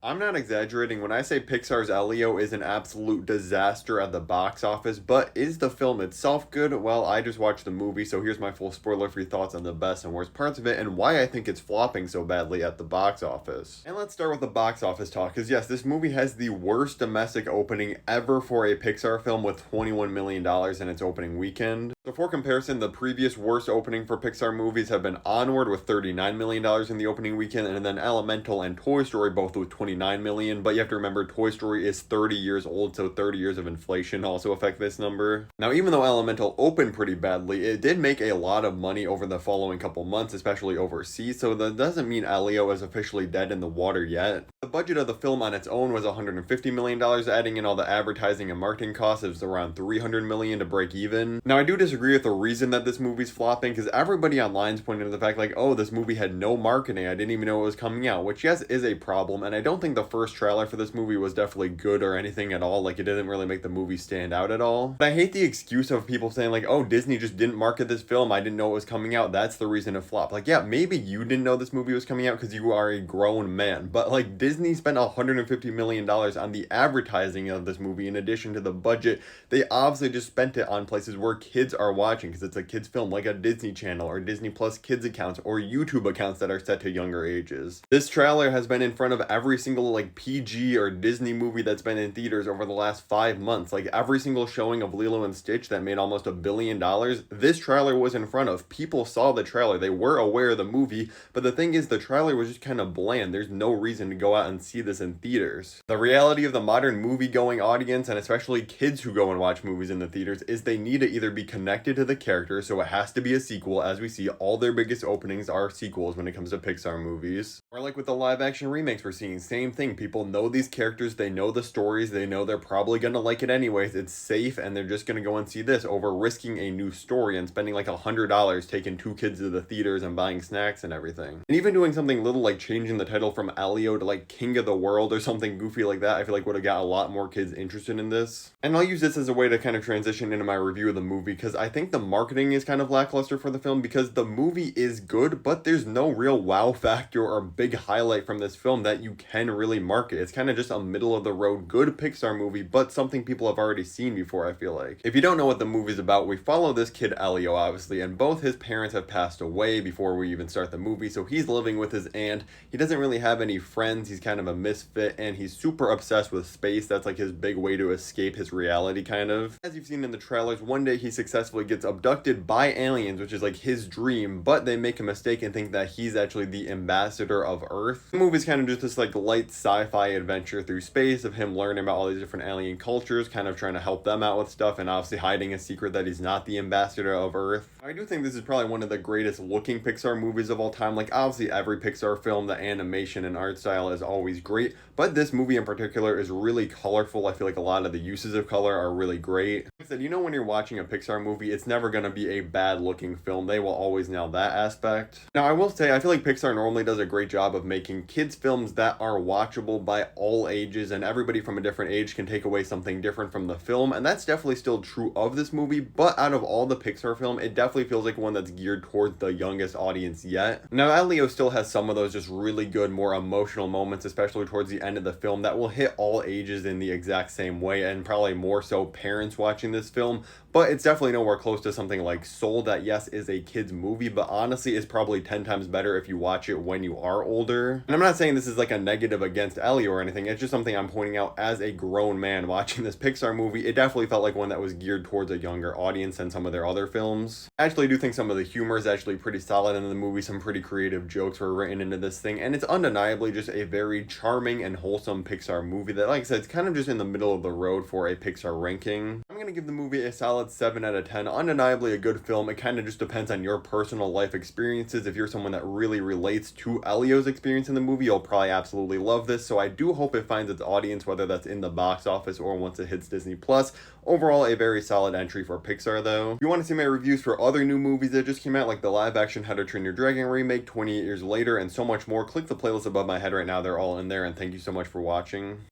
I'm not exaggerating when I say Pixar's Elio is an absolute disaster at the box office, but is the film itself good? Well, I just watched the movie, so here's my full spoiler-free thoughts on the best and worst parts of it and why I think it's flopping so badly at the box office. And let's start with the box office talk, because yes, this movie has the worst domestic opening ever for a Pixar film with $21 million in its opening weekend. So for comparison, the previous worst opening for Pixar movies have been Onward with $39 million in the opening weekend, and then Elemental and Toy Story both with 29 million, but you have to remember Toy Story is 30 years old, so 30 years of inflation also affect this number. Now, even though Elemental opened pretty badly, it did make a lot of money over the following couple months, especially overseas, so that doesn't mean Elio is officially dead in the water yet. The budget of the film on its own was $150 million, adding in all the advertising and marketing costs, it was around $300 million to break even. Now, I do disagree with the reason that this movie's flopping, because everybody online's pointing to the fact like, oh, this movie had no marketing, I didn't even know it was coming out, which yes, is a problem, and I don't think the first trailer for this movie was definitely good or anything at all, like it didn't really make the movie stand out at all. But I hate the excuse of people saying like, oh, Disney just didn't market this film, I didn't know it was coming out, that's the reason it flopped. Like, yeah, maybe you didn't know this movie was coming out because you are a grown man, but like Disney spent $150 million on the advertising of this movie in addition to the budget. They obviously just spent it on places where kids are watching because it's a kids film, like a Disney Channel or Disney Plus kids accounts or YouTube accounts that are set to younger ages. This trailer has been in front of every single like PG or Disney movie that's been in theaters over the last 5 months. Like every single showing of Lilo and Stitch that made almost $1 billion, this trailer was in front of. People saw the trailer, they were aware of the movie, but the thing is the trailer was just kind of bland. There's no reason to go out and see this in theaters. The reality of the modern movie-going audience, and especially kids who go and watch movies in the theaters, is they need to either be connected to the character, so it has to be a sequel, as we see all their biggest openings are sequels when it comes to Pixar movies. Or like with the live-action remakes we're seeing, same thing. People know these characters, they know the stories, they know they're probably gonna like it anyways, it's safe, and they're just gonna go and see this over risking a new story and spending like $100 taking 2 kids to the theaters and buying snacks and everything. And even doing something little like changing the title from Elio to like King of the World or something goofy like that, I feel like would have got a lot more kids interested in this. And I'll use this as a way to kind of transition into my review of the movie, because I think the marketing is kind of lackluster for the film, because the movie is good, but there's no real wow factor or big highlight from this film that you can really market. It's kind of just a middle of the road good Pixar movie, but something people have already seen before, I feel like. If you don't know what the movie's about, we follow this kid Elio, obviously, and both his parents have passed away before we even start the movie, so he's living with his aunt. He doesn't really have any friends, he's kind of a misfit, and he's super obsessed with space. That's like his big way to escape his reality, kind of. As you've seen in the trailers, one day he successfully gets abducted by aliens, which is like his dream, but they make a mistake and think that he's actually the ambassador of Earth. The movie's kind of just this like light sci-fi adventure through space of him learning about all these different alien cultures, kind of trying to help them out with stuff, and obviously hiding a secret that he's not the ambassador of Earth. I do think this is probably one of the greatest looking Pixar movies of all time. Like obviously every Pixar film, the animation and art style is always great, but this movie in particular is really colorful. I feel like a lot of the uses of color are really great. Like I said, you know, when you're watching a Pixar movie, it's never going to be a bad looking film. They will always nail that aspect. Now, I will say, I feel like Pixar normally does a great job of making kids films that are watchable by all ages, and everybody from a different age can take away something different from the film, and that's definitely still true of this movie, but out of all the Pixar film, it definitely feels like one that's geared towards the youngest audience yet. Now, Elio still has some of those just really good, more emotional moments, especially towards the end of the film, that will hit all ages in the exact same way, and probably more so parents watching this film, but it's definitely nowhere close to something like Soul that, yes, is a kid's movie, but honestly is probably 10 times better if you watch it when you are older. And I'm not saying this is like a negative against Elio or anything, it's just something I'm pointing out as a grown man watching this Pixar movie. It definitely felt like one that was geared towards a younger audience than some of their other films. I actually do think some of the humor is actually pretty solid in the movie, some pretty creative jokes were written into this thing, and it's undeniably just a very charming and wholesome Pixar movie that, like I said, it's kind of just in the middle of the road for a Pixar ranking. I'm gonna give the movie a solid 7 out of 10. Undeniably a good film. It kind of just depends on your personal life experiences. If you're someone that really relates to Elio's experience in the movie, you'll probably absolutely love this. So I do hope it finds its audience, whether that's in the box office or once it hits Disney Plus. Overall, a very solid entry for Pixar though. If you want to see my reviews for other new movies that just came out, like the live action How to Train Your Dragon remake 28 years later and so much more, click the playlist above my head right now. They're all in there, and thank you so much for watching.